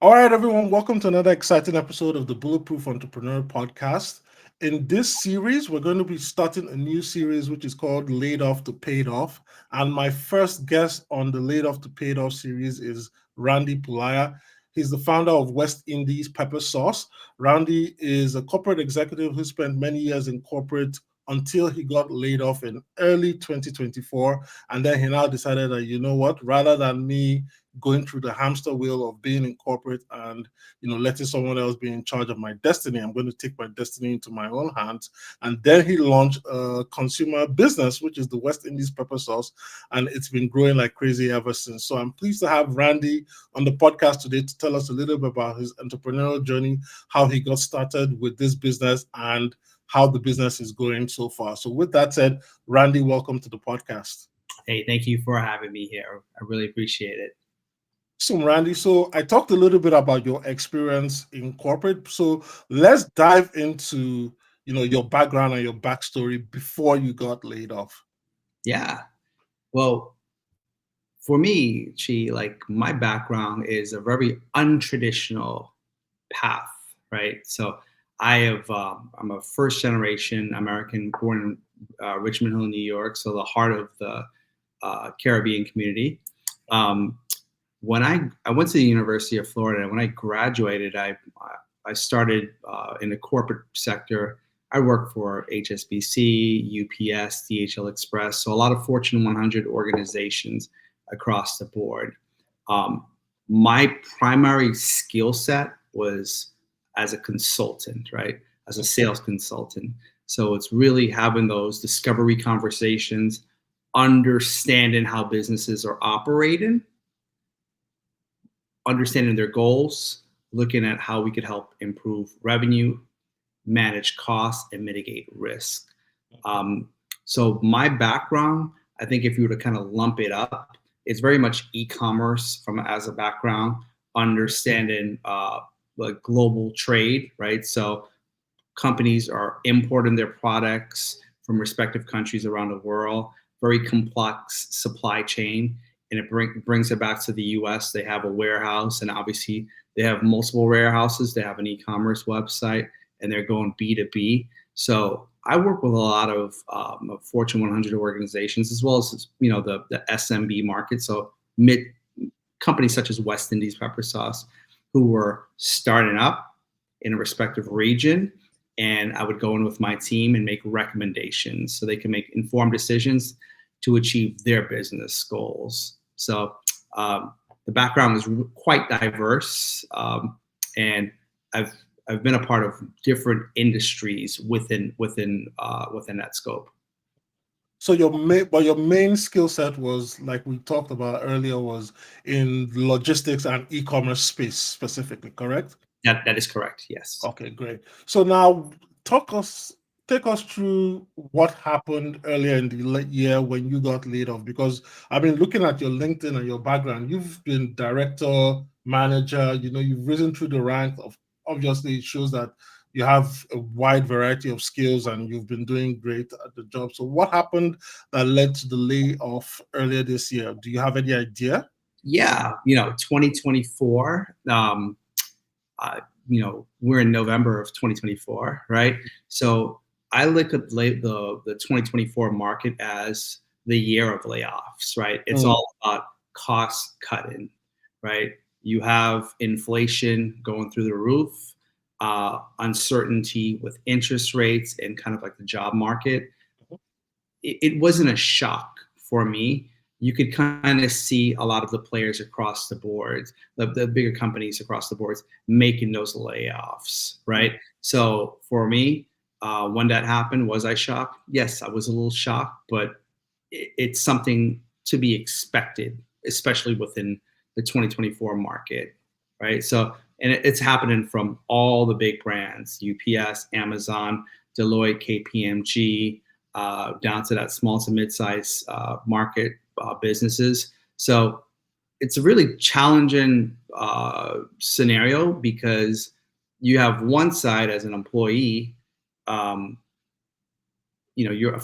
All right, everyone, welcome to another exciting episode of the Bulletproof Entrepreneur Podcast. In this series, we're going to be starting a new series which is called Laid Off to Paid Off. And my first guest on the Laid Off to Paid Off series is Randy Pulayya. He's the founder of West Indies Peppa Sauce. Randy is a corporate executive who spent many years in corporate until he got laid off in early 2024. And then he now decided that, you know what, rather than me going through the hamster wheel of being in corporate and letting someone else be in charge of my destiny, I'm going to take my destiny into my own hands. And then he launched a consumer business, which is the West Indies Peppa Sauce, and it's been growing like crazy ever since. So I'm pleased to have Randy on the podcast today to tell us a little bit about his entrepreneurial journey, how he got started with this business, and how the business is going so far. So with that said, Randy, welcome to the podcast. Hey, thank you for having me here. I really appreciate it. So, Randy, so I talked a little bit about your experience in corporate. So let's dive into, your background and your backstory before you got laid off. Yeah. Well, for me, my background is a very untraditional path, right? So I'm a first generation American born in Richmond Hill, New York. So the heart of the Caribbean community. When I went to the University of Florida, when I graduated, I started in the corporate sector. I worked for HSBC, UPS, DHL Express, so a lot of Fortune 100 organizations across the board. My primary skill set was as a consultant, right? As a sales consultant. So it's really having those discovery conversations, understanding how businesses are operating, understanding their goals, looking at how we could help improve revenue, manage costs, and mitigate risk. So my background, I think if you were to kind of lump it up, it's very much e-commerce as a background, understanding like global trade, right? So companies are importing their products from respective countries around the world, very complex supply chain, and it brings it back to the US. They have a warehouse, and obviously they have multiple warehouses. They have an e-commerce website, and they're going B2B. So I work with a lot of Fortune 100 organizations, as well as the SMB market. So mid companies such as West Indies Peppa Sauce, who were starting up in a respective region, and I would go in with my team and make recommendations so they can make informed decisions to achieve their business goals. So the background is quite diverse, and I've been a part of different industries within that scope. So your main skill set was, like we talked about earlier, was in logistics and e-commerce space specifically, correct? That is correct. Yes. Okay, great. So now take us through what happened earlier in the year when you got laid off. Because I've been looking at your LinkedIn and your background. You've been director, manager, you've risen through the ranks of, obviously it shows that you have a wide variety of skills and you've been doing great at the job. So what happened that led to the layoff earlier this year? Do you have any idea? Yeah, 2024. We're in November of 2024, right? So I look at the 2024 market as the year of layoffs, right? It's all about cost cutting, right? You have inflation going through the roof, uncertainty with interest rates and kind of like the job market. It wasn't a shock for me. You could kind of see a lot of the players across the board, the bigger companies across the boards making those layoffs, right? So for me, when that happened, was I shocked? Yes, I was a little shocked, but it's something to be expected, especially within the 2024 market, right? So, and it's happening from all the big brands, UPS, Amazon, Deloitte, KPMG, down to that small to mid-size market businesses. So it's a really challenging scenario because you have one side as an employee, of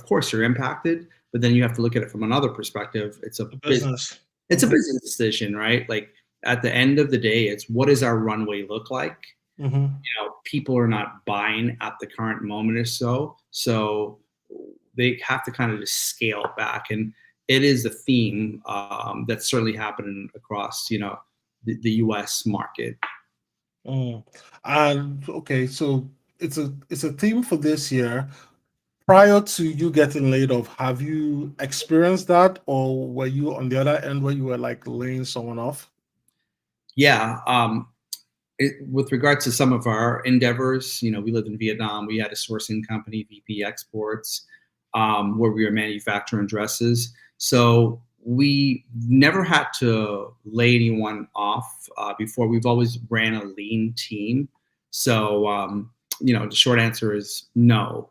course you're impacted, but then you have to look at it from another perspective. It's a Business. it's a business decision, right? Like at the end of the day, it's what does our runway look like? Mm-hmm. People are not buying at the current moment or so they have to kind of just scale back, and it is a theme that's certainly happening across the US market. Mm. And okay, so it's a theme for this year. Prior to you getting laid off, have you experienced that, or were you on the other end where you were like laying someone off? Yeah. With regard to some of our endeavors, we lived in Vietnam. We had a sourcing company, VP Exports, where we were manufacturing dresses. So we never had to lay anyone off before. We've always ran a lean team. So, the short answer is no.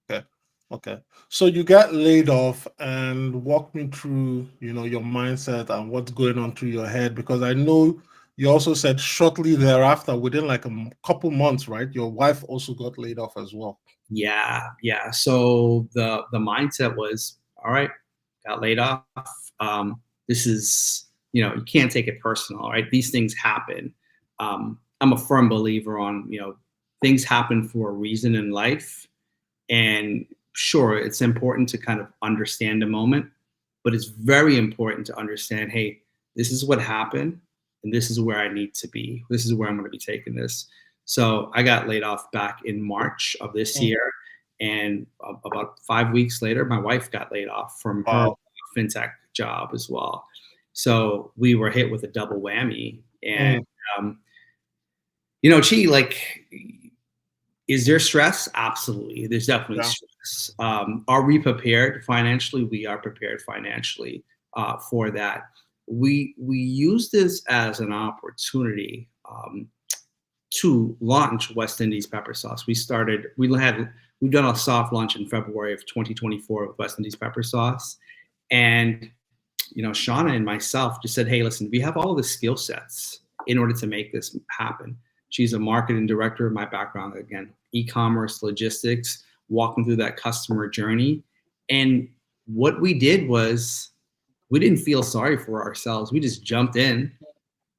Okay. Okay. So you got laid off, and walk me through, your mindset and what's going on through your head, because I know you also said shortly thereafter, within like a couple months, right? Your wife also got laid off as well. Yeah. So the mindset was, all right, got laid off. This is, you can't take it personal, right? These things happen. I'm a firm believer on, things happen for a reason in life. And sure, it's important to kind of understand the moment, but it's very important to understand, hey, this is what happened, and this is where I need to be. This is where I'm going to be taking this. So I got laid off back in March of this Mm. year, and about 5 weeks later, my wife got laid off from her Wow. fintech job as well. So we were hit with a double whammy, and Mm. um, Chi, like, is there stress? Absolutely. There's definitely Yeah. stress. Are we prepared financially? We are prepared financially for that. We use this as an opportunity to launch West Indies Pepper Sauce. We've done a soft launch in February of 2024 with West Indies Pepper Sauce, and Shauna and myself just said, hey, listen, we have all the skill sets in order to make this happen. She's a marketing director. My background, again, e-commerce, logistics, walking through that customer journey. And what we did was we didn't feel sorry for ourselves. We just jumped in,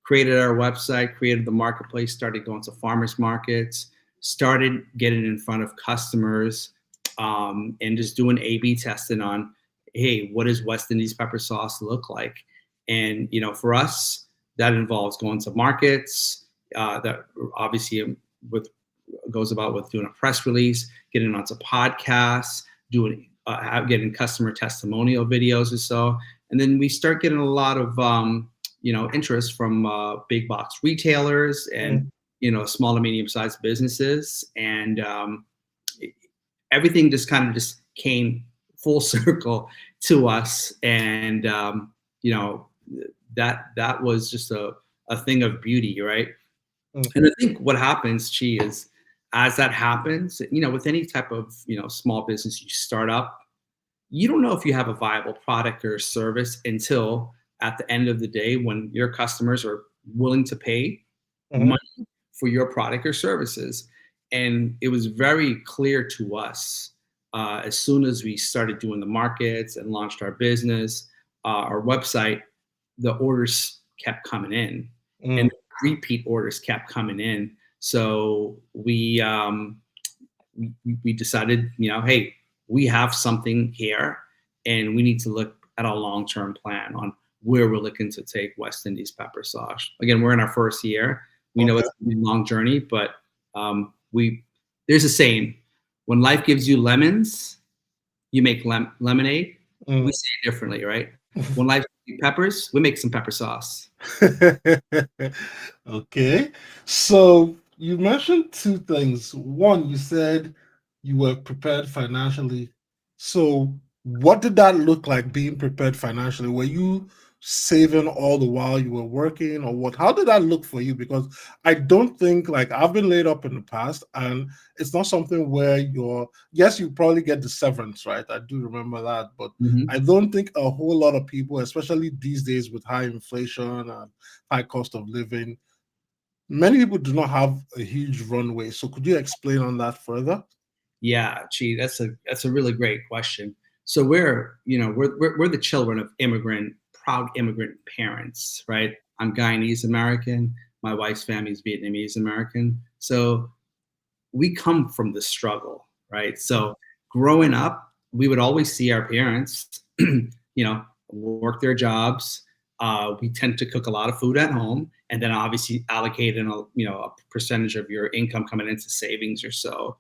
created our website, created the marketplace, started going to farmers markets, started getting in front of customers, and just doing A/B testing on, hey, what does West Indies pepper sauce look like? And for us, that involves going to markets. That obviously with goes about with doing a press release, getting onto podcasts, getting customer testimonial videos or so, and then we start getting a lot of interest from big box retailers and Mm. small to medium sized businesses, and everything just kind of just came full circle to us, and that was just a thing of beauty, right? Mm. And I think what happens, Chi, is as that happens, with any type of small business you start up, you don't know if you have a viable product or service until at the end of the day when your customers are willing to pay Mhm. money for your product or services. And it was very clear to us as soon as we started doing the markets and launched our business, our website, the orders kept coming in, and Mm. repeat orders kept coming in. So we decided, hey, we have something here, and we need to look at a long-term plan on where we're looking to take West Indies Pepper Sauce. Again, we're in our first year. We know Okay. it's a long journey, but we there's a saying: when life gives you lemons, you make lemonade. We Mm. say it differently, right? When life gives you peppers, we make some pepper sauce. Okay. So you mentioned two things. One, you said you were prepared financially. So what did that look like, being prepared financially? Were you saving all the while you were working, or what? How did that look for you? Because I don't think, like, I've been laid up in the past, and it's not something where yes, you probably get the severance, right? I do remember that, but Mm-hmm. I don't think a whole lot of people, especially these days with high inflation and high cost of living, many people do not have a huge runway. So could you explain on that further? Yeah, gee, that's a really great question. So we're the children of immigrant proud immigrant parents, right? I'm Guyanese American. My wife's family is Vietnamese American. So we come from the struggle, right? So growing up, we would always see our parents, work their jobs. We tend to cook a lot of food at home, and then obviously allocate a percentage of your income coming into savings or so.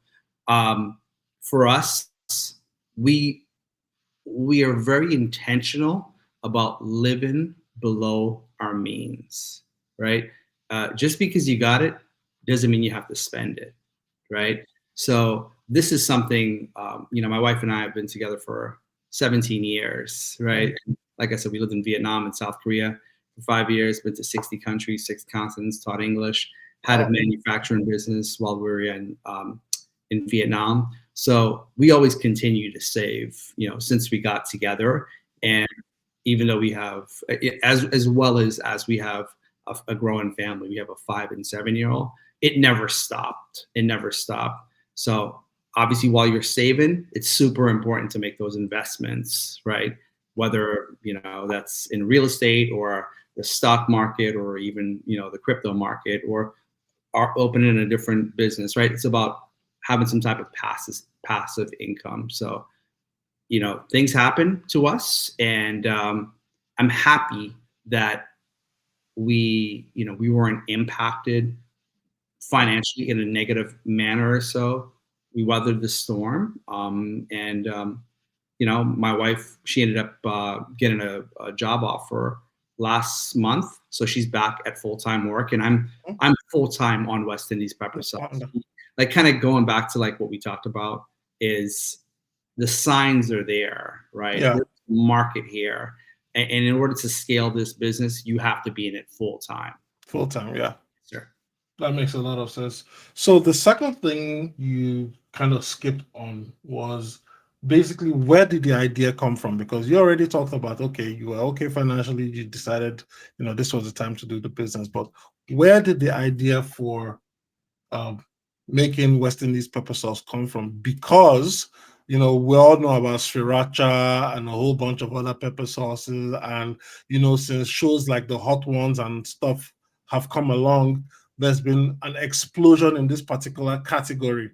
For us, we we are very intentional about living below our means, right? Just because you got it doesn't mean you have to spend it, right? So this is something, my wife and I have been together for 17 years, right? Like I said, we lived in Vietnam and South Korea for 5 years, been to 60 countries, 6 continents, taught English, had a manufacturing business while we were in Vietnam. So we always continue to save, since we got together. And even though we have, as well as we have a growing family, we have a 5 and 7-year-old, it never stopped. It never stopped. So obviously while you're saving, it's super important to make those investments, right? Whether, that's in real estate or the stock market or even, the crypto market or opening a different business, right? It's about having some type of passive income. So, things happen to us, and I'm happy that we weren't impacted financially in a negative manner or so. We weathered the storm, my wife, she ended up getting a job offer last month, so she's back at full-time work, and I'm full-time on West Indies Peppa Sauce. Like, kind of going back to like what we talked about, is the signs are there, right? Yeah. There's a market here, and in order to scale this business, you have to be in it full-time. Full-time, yeah. Sure. That makes a lot of sense. So the second thing you kind of skipped on was basically, where did the idea come from? Because you already talked about, okay, you were okay financially, you decided, this was the time to do the business, but where did the idea for making West Indies Peppa Sauce come from? Because, we all know about sriracha and a whole bunch of other pepper sauces. And, since shows like The Hot Ones and stuff have come along, there's been an explosion in this particular category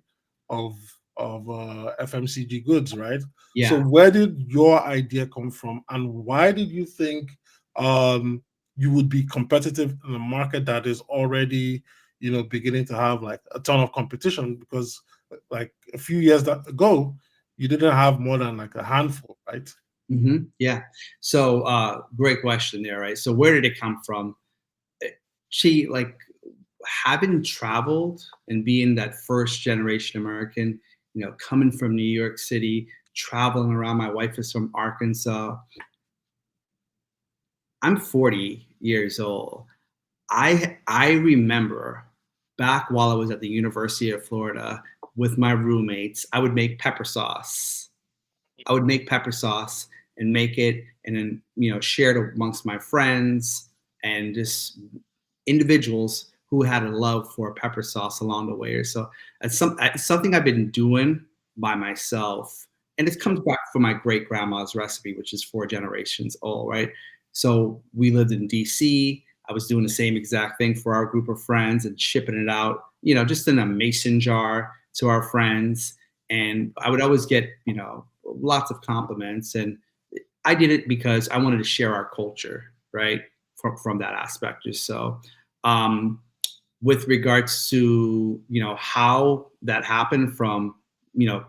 of FMCG goods, right? Yeah. So where did your idea come from, and why did you think you would be competitive in a market that is already, beginning to have like a ton of competition? Because like a few years ago, you didn't have more than like a handful, right? Mm-hmm. Yeah. So great question there, right? So where did it come from? Like, having traveled and being that first generation American, coming from New York City, traveling around. My wife is from Arkansas. I'm 40 years old. I remember back while I was at the University of Florida with my roommates, I would make pepper sauce. I would make pepper sauce and make it, and then share it amongst my friends and just individuals who had a love for pepper sauce along the way. So it's something I've been doing by myself, and it comes back from my great grandma's recipe, which is 4 generations old, right? So we lived in DC. I was doing the same exact thing for our group of friends and shipping it out, just in a mason jar to our friends. And I would always get, lots of compliments. And I did it because I wanted to share our culture, right? From that aspect. Just so, with regards to, how that happened from,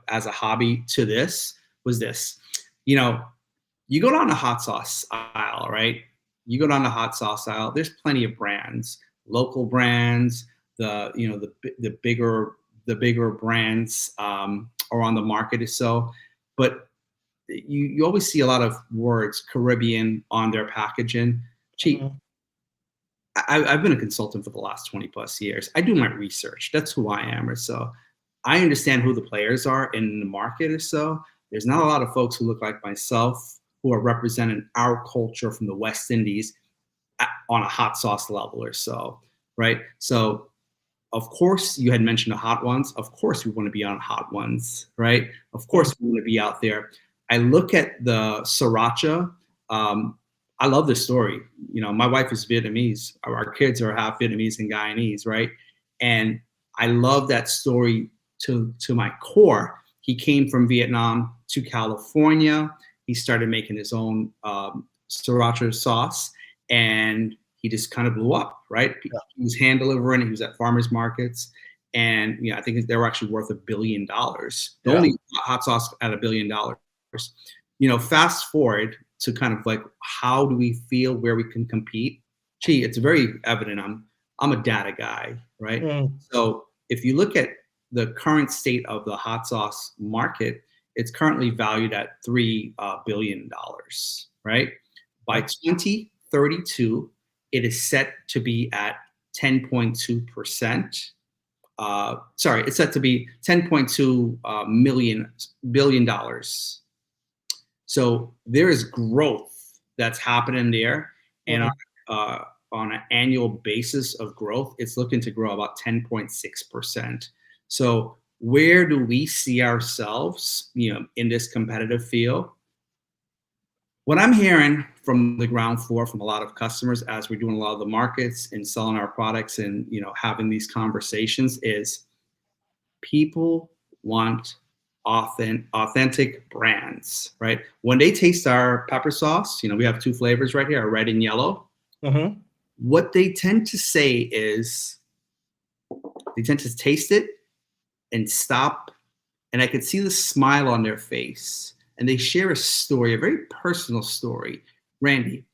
as a hobby to this, was this, you go down the hot sauce aisle, right? You go down the hot sauce aisle, there's plenty of brands, local brands, the bigger brands are on the market or so, but you always see a lot of words Caribbean on their packaging. I've been a consultant for the last 20 plus years. I do my research. That's who I am or so. I understand who the players are in the market or so. There's not a lot of folks who look like myself who are representing our culture from the West Indies on a hot sauce level or so, right? So, of course, you had mentioned the Hot Ones. Of course, we want to be on Hot Ones, right? Of course, we want to be out there. I look at the sriracha. I love this story. My wife is Vietnamese. Our kids are half Vietnamese and Guyanese, right? And I love that story to my core. He came from Vietnam to California. He started making his own sriracha sauce, and he just kind of blew up, right? Yeah. He was hand delivering. He was at farmers markets, and I think they were actually worth $1 billion. The Yeah. only hot sauce at $1 billion. Fast forward to kind of like, how do we feel where we can compete? Gee, it's very evident. I'm a data guy, right? So if you look at the current state of the hot sauce market, it's currently valued at $3 billion, right? By 2032, it is set to be at 10.2%. Sorry, it's set to be 10.2 billion dollars. So there is growth that's happening there, and on an annual basis of growth, it's looking to grow about 10.6%. So where do we see ourselves, in this competitive field? What I'm hearing from the ground floor from a lot of customers as we're doing a lot of the markets and selling our products and having these conversations is people want authentic brands, right? When they taste our pepper sauce, we have 2 flavors right here, red and yellow. What they tend to say is they tend to taste it and stop, and I could see the smile on their face, and they share a story, a very personal story. Randy,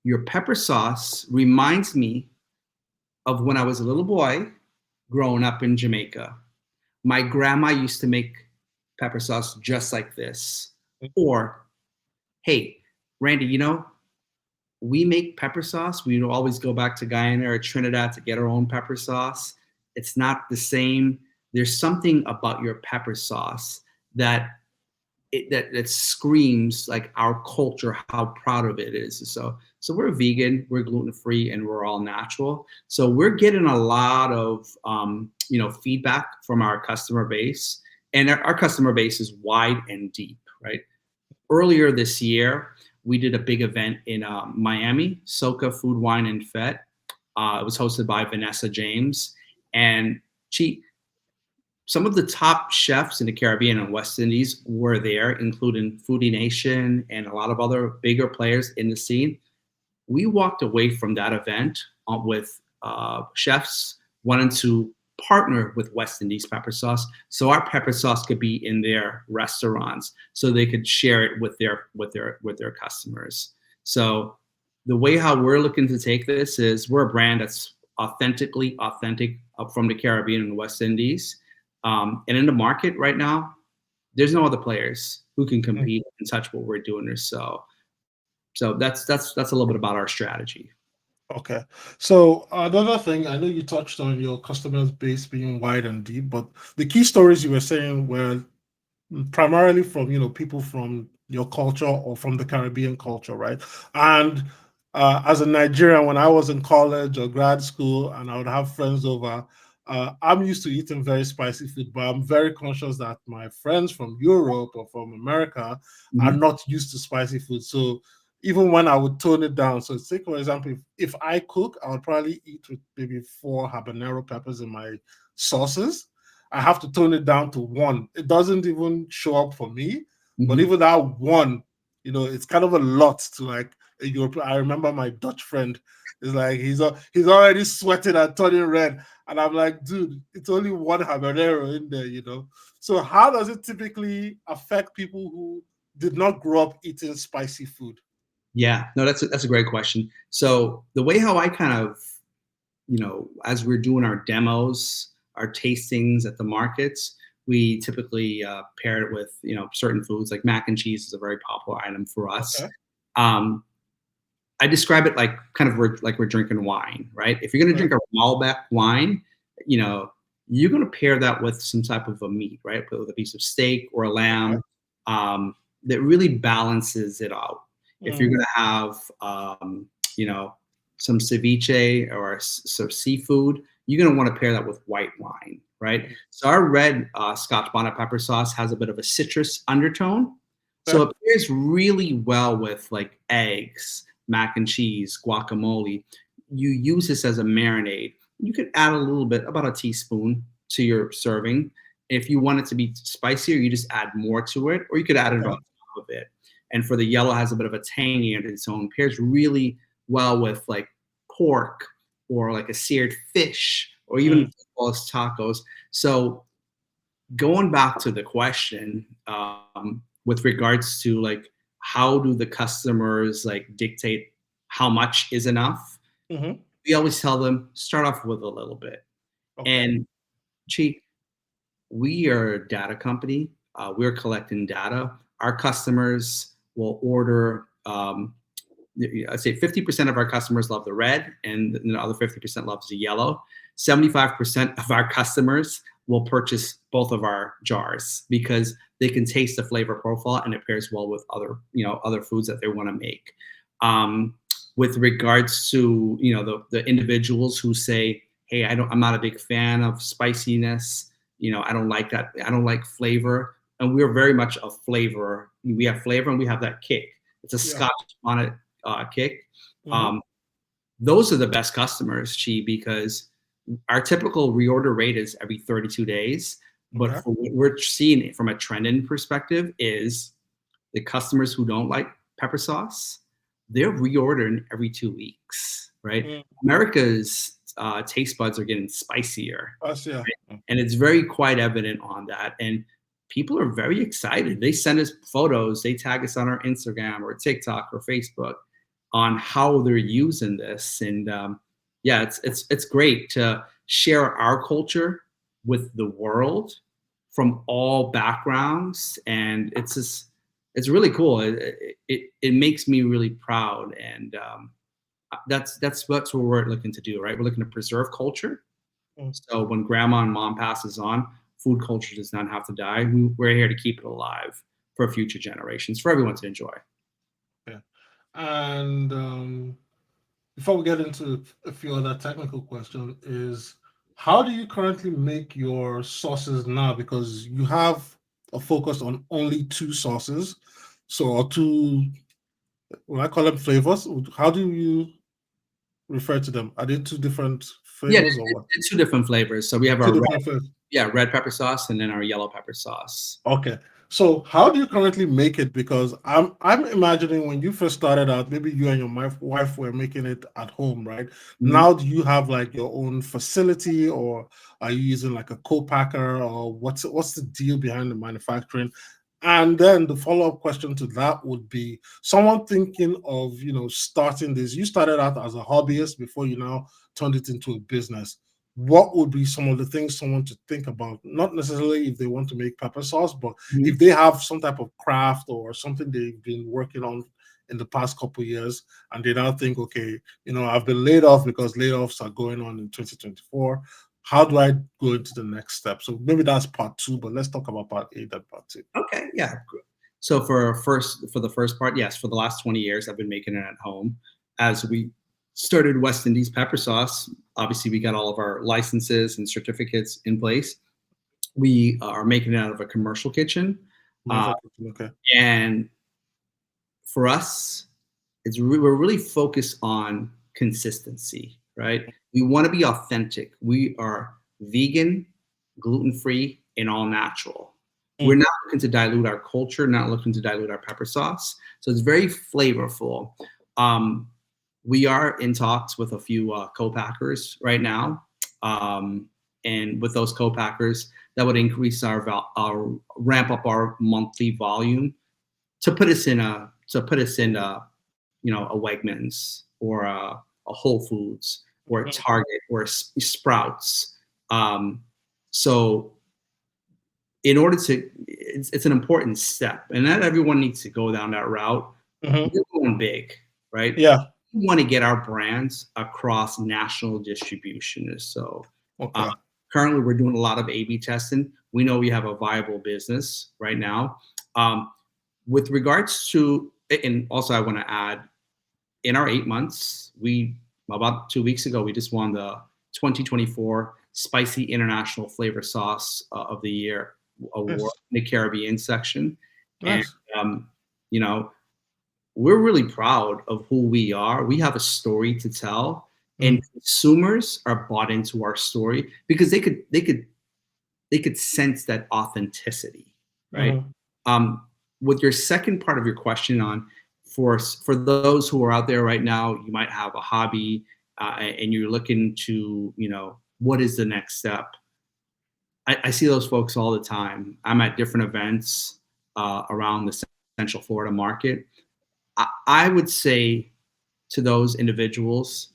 your pepper sauce reminds me of when I was a little boy growing up in Jamaica. My grandma used to make pepper sauce just like this. Or, hey, Randy, we make pepper sauce. We always go back to Guyana or Trinidad to get our own pepper sauce. It's not the same. There's something about your pepper sauce that screams like our culture, how proud of it is. So we're vegan, we're gluten-free, and we're all natural. So we're getting a lot of feedback from our customer base, and our customer base is wide and deep, right? Earlier this year, we did a big event in Miami, Soca Food, Wine, and Fet. It was hosted by Vanessa James, and some of the top chefs in the Caribbean and West Indies were there, including Foodie Nation and a lot of other bigger players in the scene. We walked away from that event with chefs wanting to partner with West Indies Peppa Sauce, so our pepper sauce could be in their restaurants, so they could share it with their customers. So the way how we're looking to take this is we're a brand that's authentic from the Caribbean and the West Indies. And in the market right now, there's no other players who can compete and touch what we're doing. So that's a little bit about our strategy. Okay. So another thing, I know you touched on your customer base being wide and deep, but the key stories you were saying were primarily from people from your culture or from the Caribbean culture, right? And as a Nigerian, when I was in college or grad school, and I would have friends over, I'm used to eating very spicy food, but I'm very conscious that my friends from Europe or from America are not used to spicy food. So even when I would tone it down, so say for example, if I cook, I would probably eat with maybe 4 habanero peppers in my sauces. I have to tone it down to 1. It doesn't even show up for me, but even that 1, it's kind of a lot to like a European. I remember my Dutch friend is like, he's already sweating and turning red, and I'm like, dude, it's only 1 habanero in there. So how does it typically affect people who did not grow up eating spicy food? Yeah, no, that's a great question. So the way how I kind of, as we're doing our demos, our tastings at the markets, we typically pair it with, certain foods like mac and cheese is a very popular item for us. Okay. I describe it like kind of like we're drinking wine, right? If you're going to drink a Malbec wine, you're going to pair that with some type of a meat, right? With a piece of steak or a lamb that really balances it out. If you're going to have, some ceviche or some seafood, you're going to want to pair that with white wine, right? So our red Scotch bonnet pepper sauce has a bit of a citrus undertone. So it pairs really well with like eggs, mac and cheese, guacamole. You use this as a marinade. You could add a little bit, about a teaspoon, to your serving. If you want it to be spicier, you just add more to it, or you could add it on Okay. top of it. And for the yellow, has a bit of a tangy in its own. Pairs really well with like pork or like a seared fish, or even Mm. as well as tacos. So going back to the question, with regards to like how do the customers like dictate how much is enough, Mm-hmm. we always tell them start off with a little bit. Okay. And Chi, we are a data company. We're collecting data. Our customers will order. I'd say 50% of our customers love the red, and the other 50% loves the yellow. 75% of our customers will purchase both of our jars because they can taste the flavor profile and it pairs well with other foods that they want to make. Um, with regards to the individuals who say, "Hey, I'm not a big fan of spiciness. I don't like that. I don't like flavor." And we're very much a flavor. We have flavor and we have that kick. It's a Yeah. Scotch bonnet kick. Mm-hmm. Um, those are the best customers, Chi, because our typical reorder rate is every 32 days. But Okay. for what we're seeing from a trend-in perspective is the customers who don't like pepper sauce, they're reordering every 2 weeks, right? Mm. America's taste buds are getting spicier, Us, yeah. right? And it's very quite evident on that. And people are very excited. They send us photos, they tag us on our Instagram or TikTok or Facebook on how they're using this. And yeah, it's great to share our culture with the world from all backgrounds, and it's really cool. It makes me really proud, and that's what we're looking to do, right? We're looking to preserve culture. Mm. So when grandma and mom passes on, food culture does not have to die. We're here to keep it alive for future generations, for everyone to enjoy. Yeah. And before we get into a few other technical questions, is how do you currently make your sauces now? Because you have a focus on only two sauces, so or two. When I call them flavors, how do you refer to them? Are they two different Yeah, flavors or what? it's two different flavors. So we have Two our different flavors. red pepper sauce and then our yellow pepper sauce. Okay. So how do you currently make it? Because I'm imagining when you first started out, maybe you and your wife were making it at home, right? Mhm. Now do you have like your own facility, or are you using like a co-packer, or what's the deal behind the manufacturing? And then the follow-up question to that would be someone thinking of, starting this. You started out as a hobbyist before you now turned it into a business. What would be some of the things someone to think about? Not necessarily if they want to make pepper sauce, but if Mhm. they have some type of craft or something they've been working on in the past couple of years, and they now think, okay, I've been laid off because layoffs are going on in 2024. How do I go into the next step? So maybe that's part two, but let's talk about part A and part two. Okay, yeah. So for the first part, yes, for the last 20 years, I've been making it at home. As we started West Indies Pepper Sauce, obviously we got all of our licenses and certificates in place. We are making it out of a commercial kitchen, uh, Okay. and for us, we're really focused on consistency, right? We want to be authentic. We are vegan, gluten free, and all natural. We're Mm. not looking to dilute our culture, not looking to dilute our pepper sauce. So it's very flavorful. Um, we are in talks with a few co-packers right now, and with those co-packers, that would increase our ramp up our monthly volume to put us in a Wegmans or a Whole Foods or a Mhm. Target or a Sprouts. So in order to, it's an important step, and not everyone needs to go down that route. Mhm. We're going big, right? Yeah. We want to get our brands across national distribution. So uh, Okay. currently, we're doing a lot of A/B testing. We know we have a viable business right now. With regards to, and also I want to add, in our 8 months, about 2 weeks ago, we just won the 2024 Spicy International Flavor Sauce of the Year award Nice. in the Caribbean section. And Nice. You know, we're really proud of who we are. We have a story to tell, and consumers are bought into our story because they could sense that authenticity, right? With your second part of your question on for those who are out there right now, you might have a hobby and you're looking to, what is the next step? I see those folks all the time. I'm at different events around the Central Florida market. I would say to those individuals,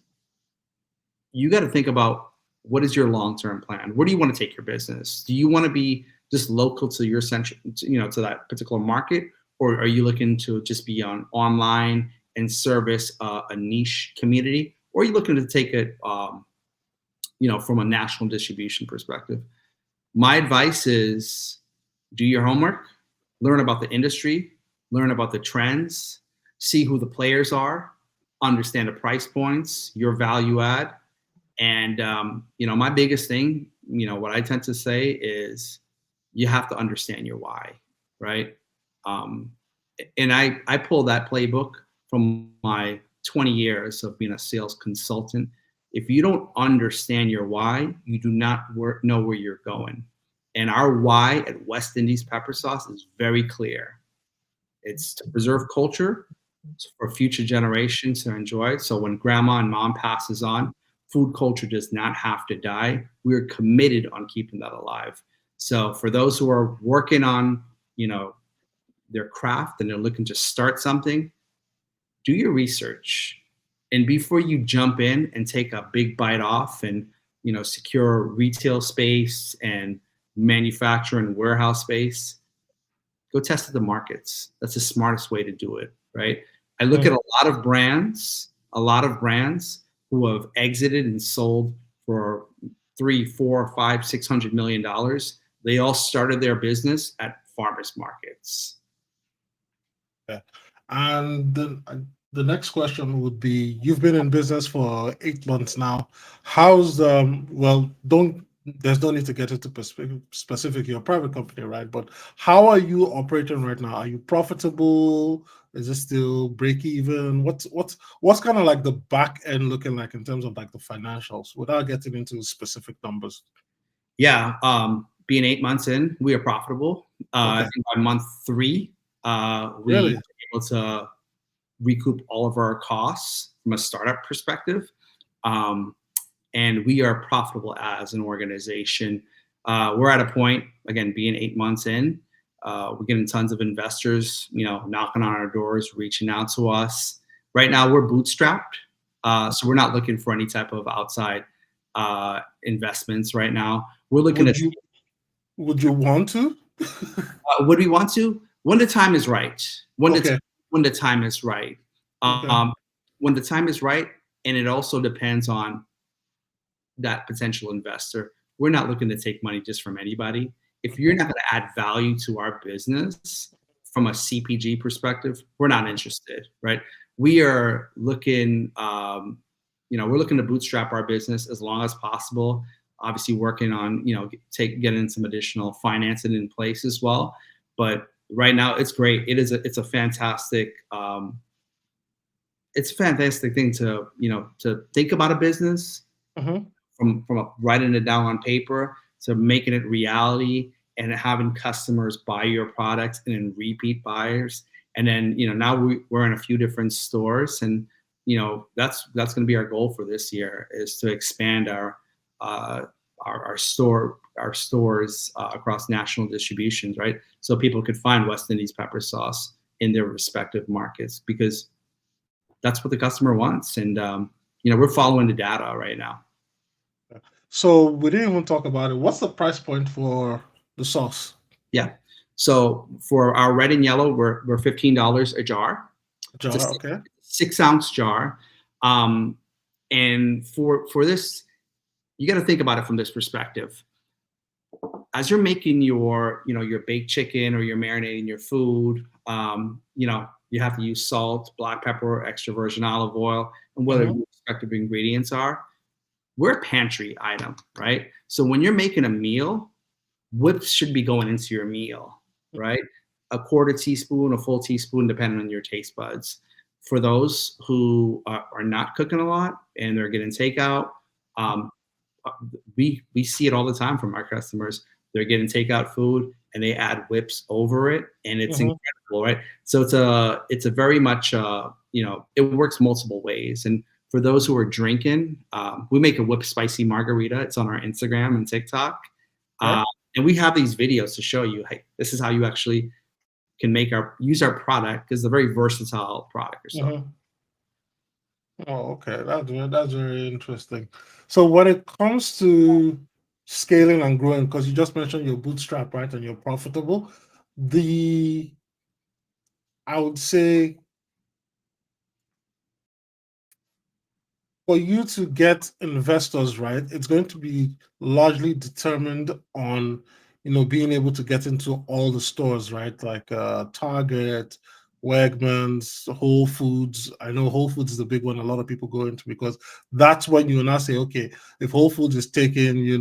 you got to think about what is your long-term plan? Where do you want to take your business? Do you want to be just local to your central, to that particular market, or are you looking to just be on online and service a niche community, or are you looking to take it, from a national distribution perspective? My advice is do your homework, learn about the industry, learn about the trends, see who the players are, understand the price points, your value add. And, my biggest thing, what I tend to say is you have to understand your why, right? Um, and I pull that playbook from my 20 years of being a sales consultant. If you don't understand your why, you do not know where you're going. And our why at West Indies Pepper Sauce is very clear. It's to preserve culture for future generations to enjoy it. So when grandma and mom passes on, food culture does not have to die. We're committed on keeping that alive. So for those who are working on, their craft and they're looking to start something, do your research. And before you jump in and take a big bite off and, secure retail space and manufacture and warehouse space, go test the markets. That's the smartest way to do it, right? I look at a lot of brands who have exited and sold for 3, 4, 5, $600 million. They all started their business at farmers markets. Yeah. And the next question would be, you've been in business for 8 months now. How's there's no need to get into specific your private company, right? But how are you operating right now? Are you profitable? Is it still break even? What's kind of like the back end looking like in terms of like the financials without getting into specific numbers? Yeah, being 8 months in, we are profitable. I Okay. think by month 3, we Really? were able to recoup all of our costs from a startup perspective. And we are profitable as an organization. We're at a point, again, being 8 months in, we're getting tons of investors, knocking on our doors, reaching out to us. Right now, we're bootstrapped, so we're not looking for any type of outside investments right now. We're looking at. Would you want to? Would we want to? When the time is right. Okay. When the time is right. Okay. When the time is right, and it also depends on that potential investor. We're not looking to take money just from anybody. If you're not going to add value to our business from a CPG perspective, we're not interested, right? We are looking, we're looking to bootstrap our business as long as possible. Obviously, working on, getting some additional financing in place as well. But right now, it's great. It's a fantastic. It's a fantastic thing to think about a business. Mm-hmm. From writing it down on paper to making it reality and having customers buy your products and then repeat buyers. And then, now we're in a few different stores, and, that's going to be our goal for this year, is to expand our stores across national distributions, right? So people could find West Indies Pepper Sauce in their respective markets, because that's what the customer wants. And, we're following the data right now. So we didn't even talk about it. What's the price point for the sauce? Yeah. So for our red and yellow, we're $15 a jar. Jar, It's a okay. 6-ounce jar. And for this, you got to think about it from this perspective. As you're making your baked chicken, or you're marinating your food, you have to use salt, black pepper, extra virgin olive oil, and whatever your respective ingredients are. We're a pantry item, right? So when you're making a meal, whips should be going into your meal, right? a quarter teaspoon, a full teaspoon, depending on your taste buds. For those who are not cooking a lot and they're getting takeout, um, we see it all the time from our customers. They're getting takeout food and they add whips over it, and it's incredible, right? So it's a very much it works multiple ways. And for those who are drinking, we make a whipped spicy margarita. It's on our Instagram and TikTok, and we have these videos to show you, hey, this is how you actually can use our product, because it's a very versatile product or so. Oh, okay. That's very interesting. So when it comes to scaling and growing, because you just mentioned your bootstrap, right, and you're profitable, I would say for you to get investors, right, it's going to be largely determined on, being able to get into all the stores, right? Like Target, Wegmans, Whole Foods. I know Whole Foods is the big one a lot of people go into, because that's when you now say, okay, if Whole Foods is taking,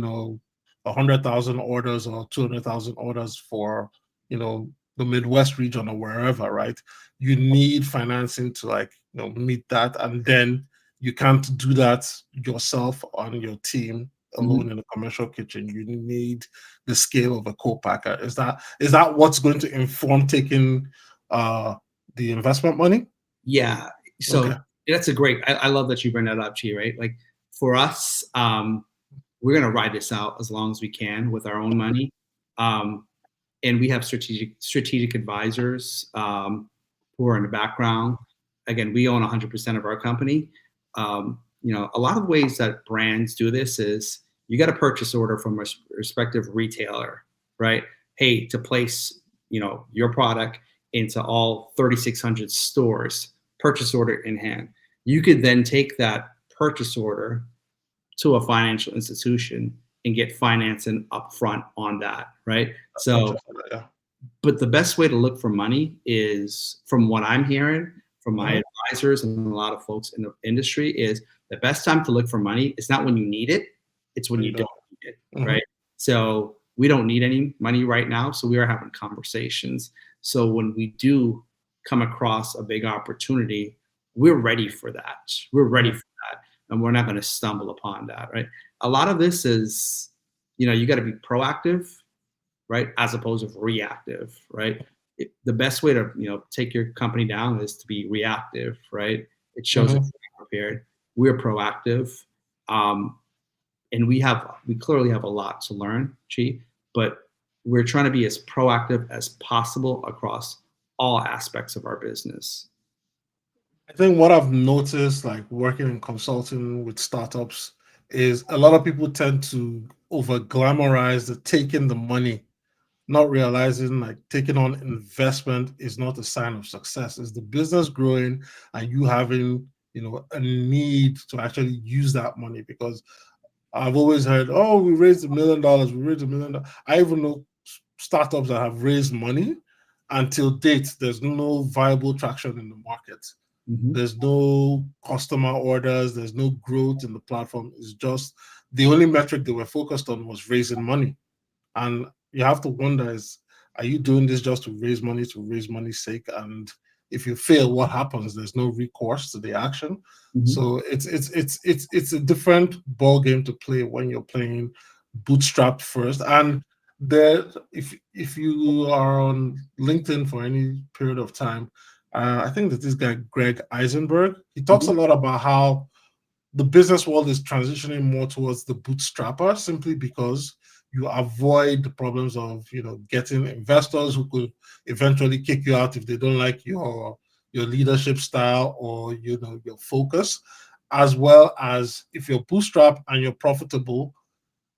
100,000 orders or 200,000 orders for, the Midwest region or wherever, right? You need financing to meet that, and then you can't do that yourself on your team alone in a commercial kitchen. You need the scale of a co-packer. Is that what's going to inform taking the investment money? Yeah. So that's a great. I love that you bring that up, Chi. Right? Like for us, we're gonna ride this out as long as we can with our own money, and we have strategic advisors who are in the background. Again, we own 100% of our company. A lot of ways that brands do this is you get a purchase order from a respective retailer, right? Hey, to place, your product into all 3,600 stores, purchase order in hand. You could then take that purchase order to a financial institution and get financing upfront on that, right? So, but the best way to look for money is, from what I'm hearing from my advisors and a lot of folks in the industry, is the best time to look for money is not when you need it, it's when you don't need it, right? So we don't need any money right now, so we are having conversations. So when we do come across a big opportunity, we're ready for that. We're ready for that, and we're not going to stumble upon that, right? A lot of this is, you got to be proactive, right, as opposed to reactive, right? The best way to take your company down is to be reactive, right? It shows that we're prepared. We're proactive, and we clearly have a lot to learn, Chi, but we're trying to be as proactive as possible across all aspects of our business. I think what I've noticed, like working in consulting with startups, is a lot of people tend to over glamorize the taking the money, not realizing like taking on investment is not a sign of success. It's the business growing and you having, a need to actually use that money. Because I've always heard, oh, we raised $1 million, we raised $1 million. I even know startups that have raised money. Until date, there's no viable traction in the market. There's no customer orders, there's no growth in the platform. It's just the only metric they were focused on was raising money. And you have to wonder, are you doing this just to raise money's sake? And if you fail, what happens? There's no recourse to the action. So it's a different ball game to play when you're playing bootstrapped first. And there, if you are on LinkedIn for any period of time, I think that this guy Greg Eisenberg, he talks a lot about how the business world is transitioning more towards the bootstrapper, simply because you avoid the problems of getting investors who could eventually kick you out if they don't like your leadership style or your focus, as well as if you're bootstrap and you're profitable,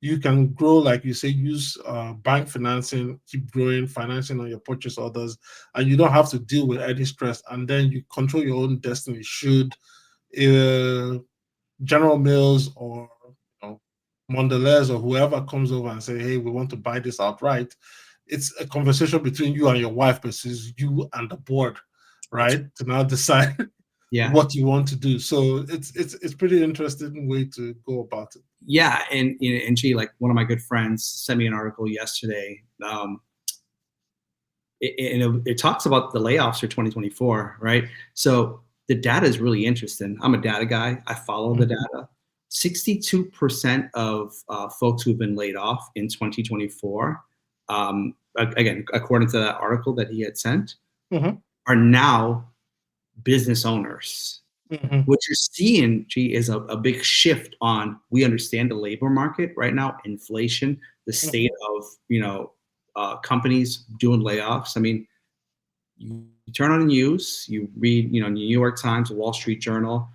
you can grow, like you say, use bank financing, keep growing, financing on your purchase orders, and you don't have to deal with any stress, and then you control your own destiny. Should General Mills or Mondelez or whoever comes over and say, hey, we want to buy this outright, it's a conversation between you and your wife versus you and the board, right? To now decide what you want to do. So it's pretty interesting way to go about it. Yeah, and G, like one of my good friends sent me an article yesterday. it talks about the layoffs for 2024, right? So the data is really interesting. I'm a data guy. I follow the data. 62% of folks who've been laid off in 2024, again, according to that article that he had sent, are now business owners. What you're seeing, G, is a big shift on, we understand the labor market right now, inflation, the state of companies doing layoffs. I mean, you turn on the news, you read, New York Times, the Wall Street Journal,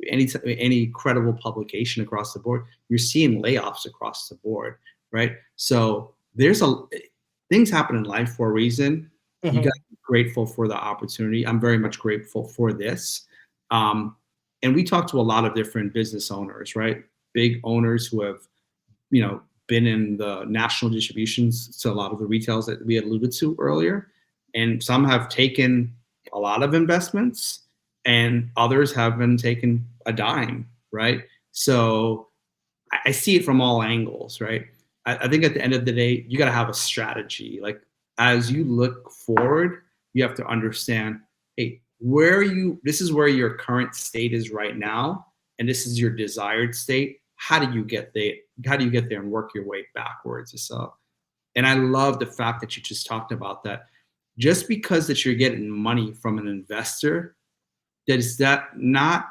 any credible publication across the board, you're seeing layoffs across the board, right? So there's things happen in life for a reason. You got to be grateful for the opportunity. I'm very much grateful for this. And we talked to a lot of different business owners, right? Big owners who have, been in the national distributions to a lot of the retails that we had alluded to earlier. And some have taken a lot of investments and others have been taking a dime, right? So I see it from all angles, right? I think at the end of the day, you got to have a strategy. Like, as you look forward, you have to understand, hey, this is where your current state is right now, and this is your desired state. How do you get there? How do you get there and work your way backwards? So, and I love the fact that you just talked about that. Just because that you're getting money from an investor, does that not,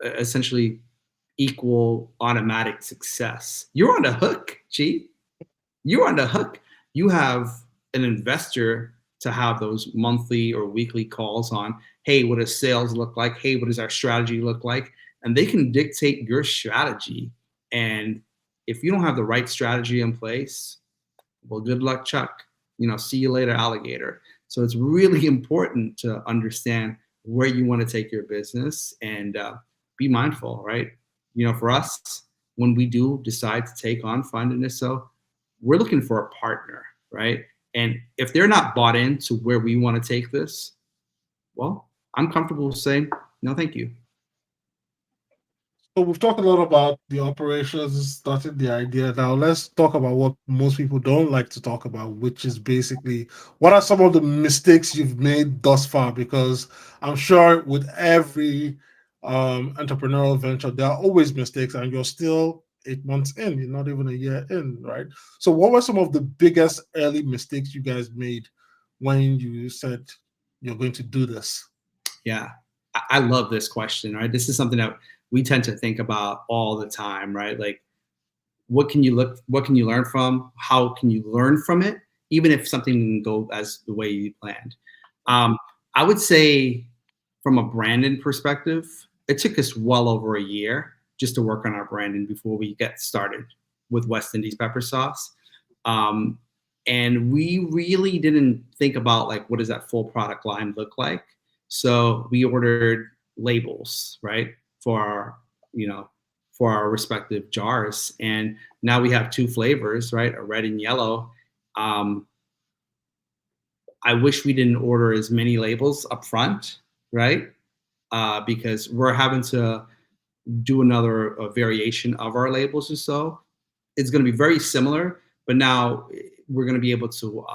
essentially equal automatic success? You're on the hook, G. You're on the hook. You have an investor to have those monthly or weekly calls on, hey, what does sales look like? Hey, what does our strategy look like? And they can dictate your strategy. And if you don't have the right strategy in place, well, good luck, Chuck. See you later, alligator. So it's really important to understand where you want to take your business and be mindful, right? For us, when we do decide to take on funding this, so we're looking for a partner, right? And if they're not bought into where we want to take this, well, I'm comfortable saying, no, thank you. So we've talked a lot about the operations, started the idea. Now let's talk about what most people don't like to talk about, which is basically what are some of the mistakes you've made thus far? Because I'm sure with every entrepreneurial venture, there are always mistakes, and you're still 8 months in, you're not even a year in, right? So what were some of the biggest early mistakes you guys made when you said you're going to do this? Yeah, I love this question, right? This is something that we tend to think about all the time, right? Like, what can you learn from? How can you learn from it, even if something didn't go as the way you planned? I would say, from a branding perspective, it took us well over a year just to work on our branding before we get started with West Indies Peppa Sauce. And we really didn't think about, like, what does that full product line look like? So we ordered labels, right, for our respective jars. And now we have 2 flavors, right, a red and yellow. I wish we didn't order as many labels up front, right? Because we're having to do another variation of our labels or so. It's going to be very similar, but now we're going to be able to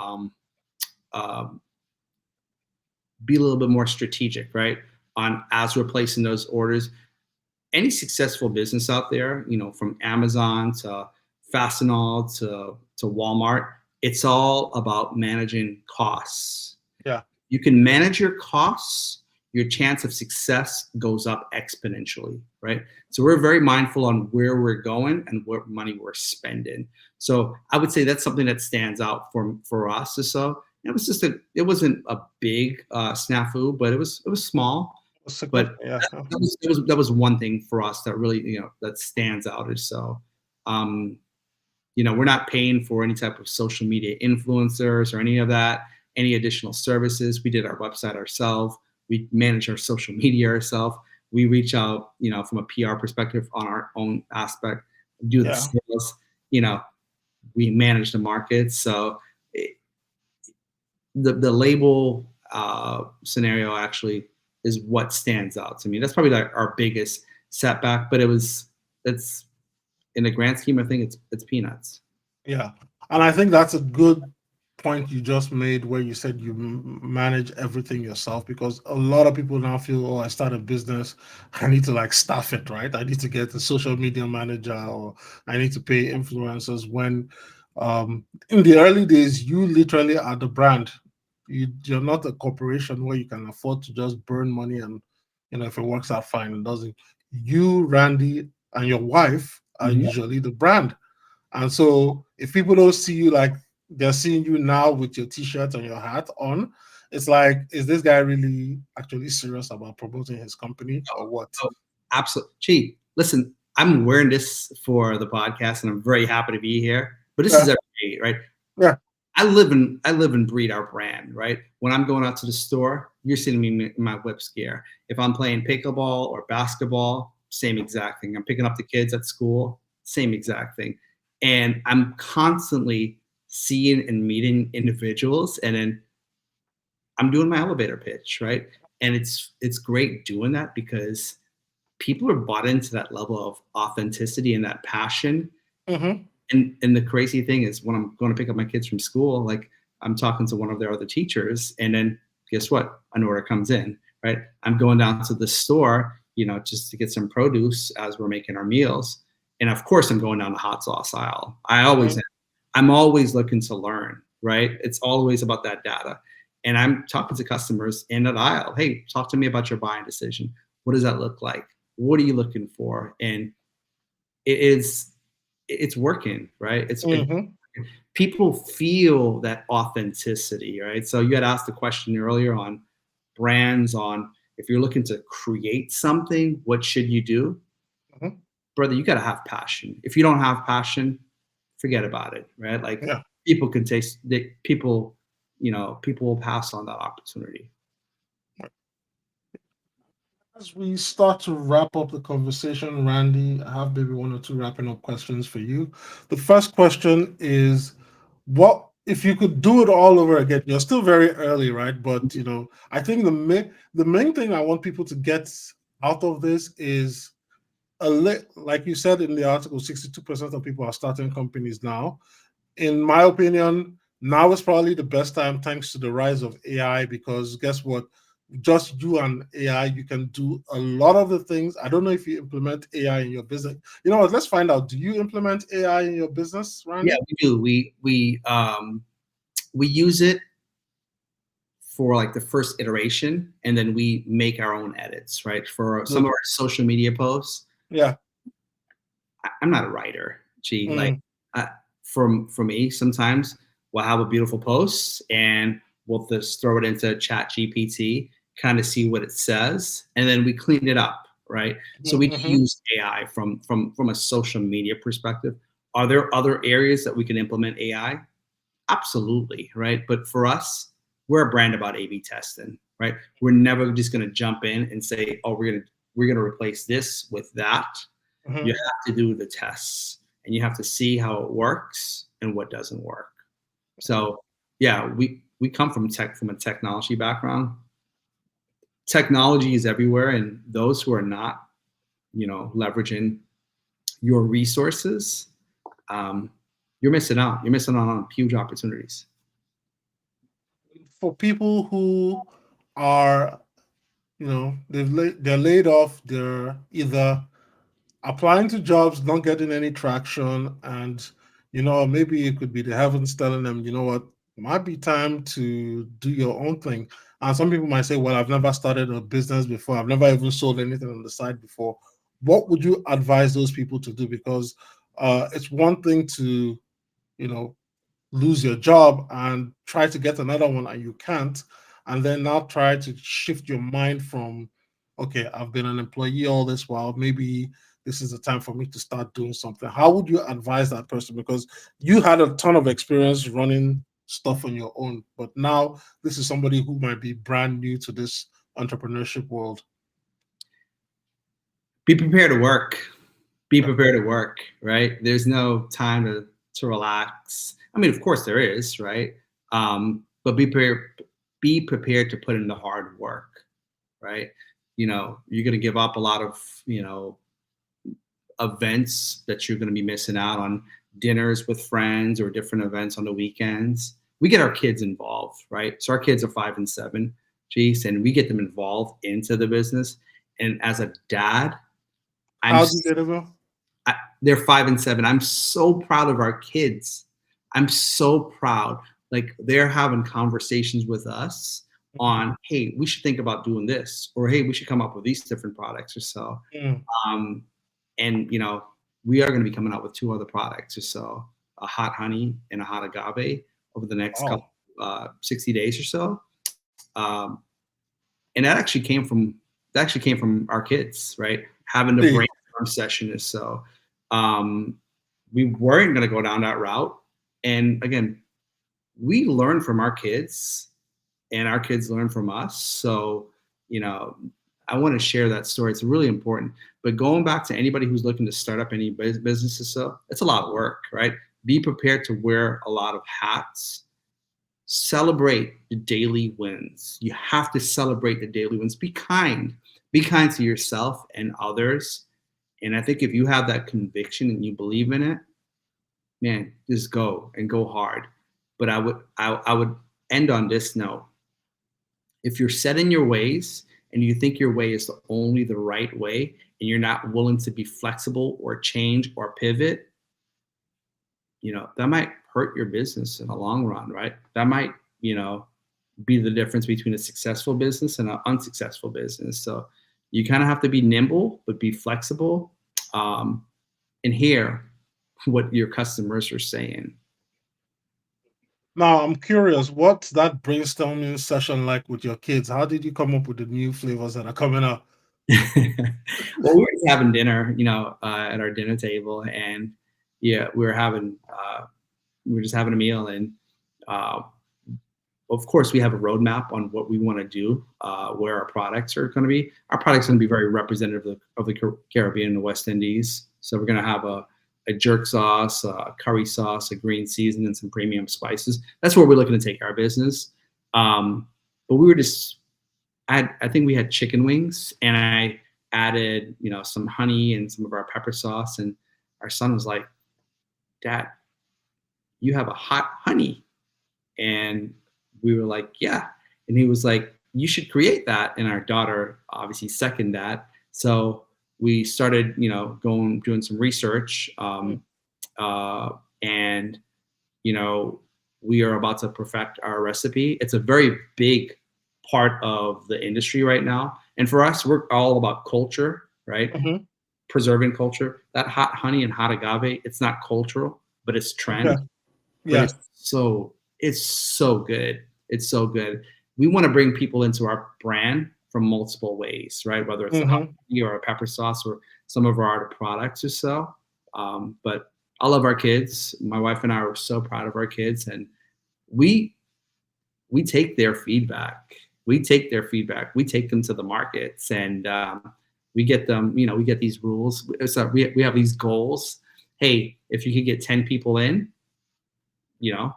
be a little bit more strategic, right? As we're placing those orders. Any successful business out there, from Amazon to Fastenal to Walmart, it's all about managing costs. Yeah. You can manage your costs, your chance of success goes up exponentially, right? So we're very mindful on where we're going and what money we're spending. So I would say that's something that stands out for us. So it wasn't a big snafu, but it was small. But Yeah. that was one thing for us that really, that stands out. Is so, we're not paying for any type of social media influencers or any of that, any additional services. We did our website ourselves. We manage our social media ourselves. We reach out, from a PR perspective on our own aspect, do the sales, we manage the market. So the label scenario actually is what stands out to me. That's probably our biggest setback, but it's in the grand scheme, I think it's peanuts. Yeah. And I think that's a good point you just made where you said you manage everything yourself, because a lot of people now feel, oh, I start a business, I need to like staff it, right? I need to get a social media manager, or I need to pay influencers. When in the early days, you literally are the brand. You're not a corporation where you can afford to just burn money and, if it works out fine, it doesn't. You, Randy, and your wife are Mhm. usually the brand. And so if people don't see you like they're seeing you now with your t-shirt and your hat on, it's like, is this guy really actually serious about promoting his company or what? Oh, absolutely. Gee, listen, I'm wearing this for the podcast, and I'm very happy to be here. But this is Yeah, every day, right? yeah. I live and breed our brand, right? When I'm going out to the store, you're seeing me in my whips gear. If I'm playing pickleball or basketball, same exact thing. I'm picking up the kids at school, same exact thing. And I'm constantly seeing and meeting individuals, and then I'm doing my elevator pitch, right? And it's great doing that because people are bought into that level of authenticity and that passion. Mm-hmm. And the crazy thing is, when I'm going to pick up my kids from school, like, I'm talking to one of their other teachers, and then guess what? An order comes in, right? I'm going down to the store, just to get some produce as we're making our meals. And of course, I'm going down the hot sauce aisle. I always am. I'm always looking to learn, right? It's always about that data. And I'm talking to customers in that aisle. Hey, talk to me about your buying decision. What does that look like? What are you looking for? And it is it's working, right? Mm-hmm. People feel that authenticity, right? So you had asked the question earlier on brands, on if you're looking to create something, what should you do? Mm-hmm. Brother, you got to have passion. If you don't have passion, forget about it, right? Like, Yeah. people can taste people, people will pass on that opportunity. As we start to wrap up the conversation, Randy, I have maybe one or two wrapping up questions for you. The first question is, what if you could do it all over again? You're still very early, right? But I think the main thing I want people to get out of this is like you said in the article, 62% of people are starting companies now. In my opinion, now is probably the best time, thanks to the rise of AI, because guess what? Just you and AI, you can do a lot of the things. I don't know if you implement AI in your business. You know what? Let's find out. Do you implement AI in your business, Yeah, Randy? we do. We use it for like the first iteration, and then we make our own edits, right? For some of Good. our social media posts, Yeah. I'm not a writer. Gee, like, Mm, for me, sometimes we'll have a beautiful post, and we'll just throw it into Chat GPT, kind of see what it says, and then we clean it up, right? So we do mm-hmm. use AI from a social media perspective. Are there other areas that we can implement AI? Absolutely, right? But for us, we're a brand about A/B testing, right? We're never just going to jump in and say, "Oh, we're gonna replace this with that." You Mm-hmm. have to do the tests, and you have to see how it works and what doesn't work. So, yeah, we come from a technology background. Technology is everywhere, and those who are not, leveraging your resources, um, you're missing out. You're missing out on huge opportunities. For people who are, they're laid off, they're either applying to jobs, not getting any traction, and maybe it could be the heavens telling them, you know what, it might be time to do your own thing. And some people might say, well, I've never started a business before, I've never even sold anything on the side before. What would you advise those people to do? Because it's one thing to, you know, lose your job and try to get another one and you can't, and then now try to shift your mind from, okay, I've been an employee all this while, maybe this is the time for me to start doing something. How would you advise that person? Because you had a ton of experience running stuff on your own, but now this is somebody who might be brand new to this entrepreneurship world. Be prepared to work. Be prepared to work, right? There's no time to relax. I mean, of course there is, right? But be prepared to put in the hard work, right? You're going to give up a lot of, events that you're going to be missing out on, dinners with friends or different events on the weekends. we get our kids involved, right? So our kids are 5 and 7, Jace, and we get them involved into the business. And as a dad, I'm How do you get it, bro? they're 5 and 7. I'm so proud of our kids. I'm so proud. Like they're having conversations with us on, hey, we should think about doing this, or hey, we should come up with these different products or so. Mm. Um, and we are going to be coming out with 2 other products or so, a hot honey and a hot agave over the next couple Oh, 60 days or so. Um, and that actually came from our kids, right? Having a see. brainstorm session or so. Um, we weren't going to go down that route, and again, we learn from our kids, and our kids learn from us. So, you know, I want to share that story. It's really important. But going back to anybody who's looking to start up any businesses, so it's a lot of work, right? Be prepared to wear a lot of hats. Celebrate the daily wins. You have to celebrate the daily wins. Be kind. Be kind to yourself and others. And I think if you have that conviction and you believe in it, man, just go and go hard. But I would end on this note. If you're set in your ways and you think your way is only the right way and you're not willing to be flexible or change or pivot, that might hurt your business in the long run, right? That might, be the difference between a successful business and an unsuccessful business. So you kind of have to be nimble, but be flexible, and hear what your customers are saying. Now I'm curious, what's that brainstorming session like with your kids? How did you come up with the new flavors that are coming out? Well, we were just having dinner, at our dinner table, and yeah, we were just having a meal, and uh, of course, we have a roadmap on what we want to do, where our products are going to be. Our products are going to be very representative of the Caribbean and the West Indies. So we're going to have a jerk sauce, a curry sauce, a green season, and some premium spices. That's where we're looking to take our business. But we were just, I think we had chicken wings, and I added, some honey and some of our pepper sauce. And our son was like, "Dad, you have a hot honey." And we were like, yeah. And he was like, you should create that. And our daughter obviously seconded that. So we started, doing some research. Uh, and, you know, we are about to perfect our recipe. It's a very big part of the industry right now. And for us, we're all about culture, right? Mhm. Preserving culture. That hot honey and hot agave, it's not cultural, but it's Okay. trend. But Yeah. it's so good. It's so good. We want to bring people into our brand from multiple ways, right? Whether it's a Mhm. honey or a pepper sauce or some of our other products or so. But I love our kids. My wife and I are so proud of our kids, and we we take their feedback. We take their feedback. We take them to the markets, and we get them. We get these rules. So we have these goals. Hey, if you could get 10 people in, you know,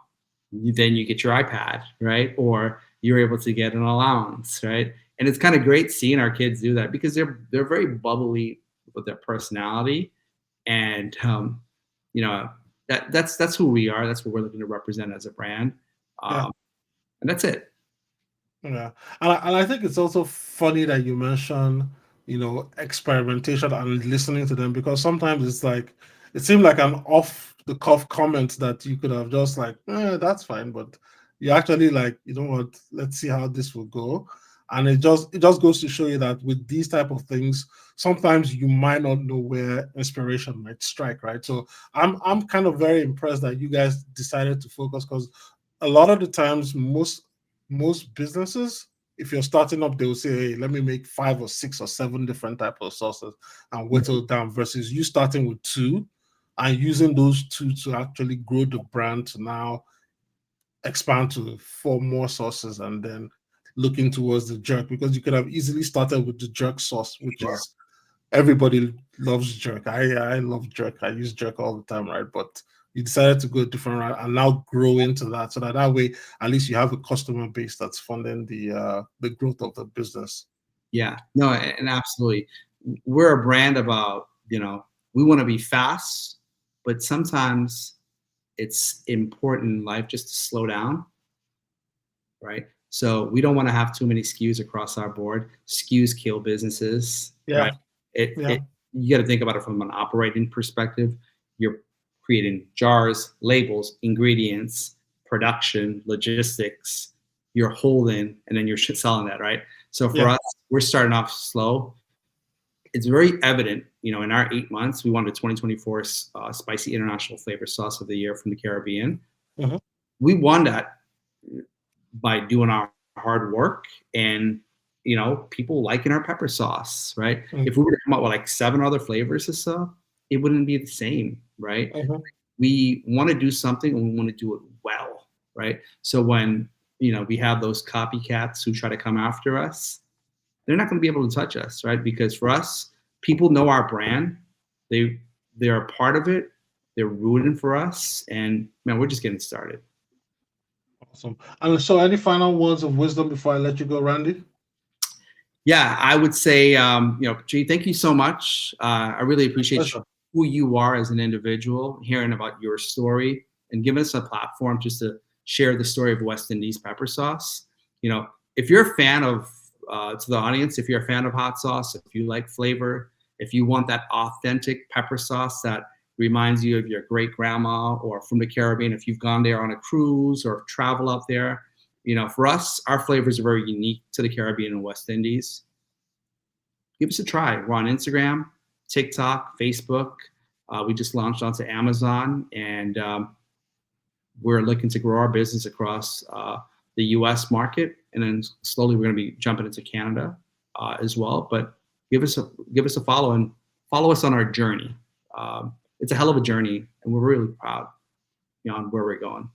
then you get your iPad, right? Or you're able to get an allowance, right? And it's kind of great seeing our kids do that because they're very bubbly with their personality, and you know that's who we are. That's what we're looking to represent as a brand, Yeah. um, and that's it. Yeah. And I think it's also funny that you mention, experimentation and listening to them, because sometimes it's like it seemed like an off the cuff comment that you could have just like, that's fine, but you actually like, you know what, let's see how this will go. And it just goes to show you that with these type of things, sometimes you might not know where inspiration might strike, right? So I'm kind of very impressed that you guys decided to focus, because a lot of the times most businesses, if you're starting up, they will say, hey, let me make 5 or 6 or 7 different type of sauces and whittle it down, versus you starting with 2 and using those 2 to actually grow the brand to now expand to 4 more sauces, and then looking towards the jerk, because you could have easily started with the jerk sauce, which Sure. is everybody loves jerk. I love jerk. I use jerk all the time, right? But you decided to go a different route and now grow into that, so that way at least you have a customer base that's funding the growth of the business. Yeah, no, and absolutely. We're a brand about, we want to be fast, but sometimes it's important in life just to slow down right? So we don't want to have too many SKUs across our board. SKUs kill businesses, right? Yeah. Yeah. You got to think about it from an operating perspective. You're creating jars, labels, ingredients, production, logistics. You're holding, and then you're selling that, right? So for Yeah. us, we're starting off slow. It's very evident, in our 8 months, we won the 2024 Spicy International Flavor Sauce of the Year from the Caribbean. Mhm. We won that by doing our hard work and people liking our pepper sauce, right? Mhm. If we were to come out with like 7 other flavors or so, it wouldn't be the same, right? Mhm. We want to do something and we want to do it well, right? So when we have those copycats who try to come after us, they're not going to be able to touch us, right? Because for us, people know our brand. They're a part of it. They're rooting for us, and man, we're just getting started. Awesome. And so, any final words of wisdom before I let you go, Randy? Yeah, I would say, G, thank you so much. I really appreciate Pleasure. who you are as an individual, hearing about your story, and giving us a platform just to share the story of West Indies Pepper Sauce. If you're a fan of, to the audience, if you're a fan of hot sauce, if you like flavor, if you want that authentic pepper sauce that reminds you of your great grandma or from the Caribbean, if you've gone there on a cruise or travel out there, for us, our flavors are very unique to the Caribbean and West Indies. Give us a try. We're on Instagram, TikTok, Facebook. We just launched onto Amazon, and we're looking to grow our business across the U.S. market, and then slowly we're going to be jumping into Canada as well. But give us a follow and follow us on our journey. It's a hell of a journey, and we're really proud on where we're going.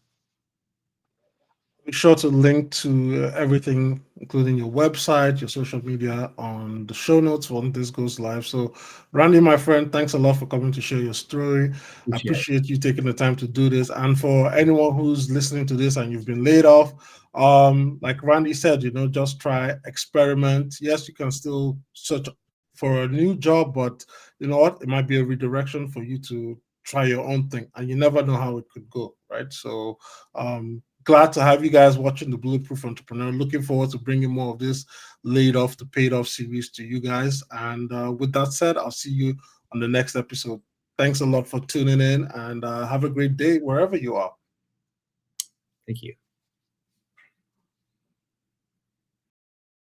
Be sure to link to everything, including your website, your social media, on the show notes when this goes live. So, Randy, my friend, thanks a lot for coming to share your story. I appreciate you taking the time to do this. And for anyone who's listening to this and you've been laid off, like Randy said, just try, experiment. Yes, you can still search for a new job, but you know what? It might be a redirection for you to try your own thing, and you never know how it could go, right? So, glad to have you guys watching the Bulletproof Entrepreneur. Looking forward to bringing more of this laid off to paid off series to you guys. And with that said, I'll see you on the next episode. Thanks a lot for tuning in, and have a great day wherever you are. Thank you.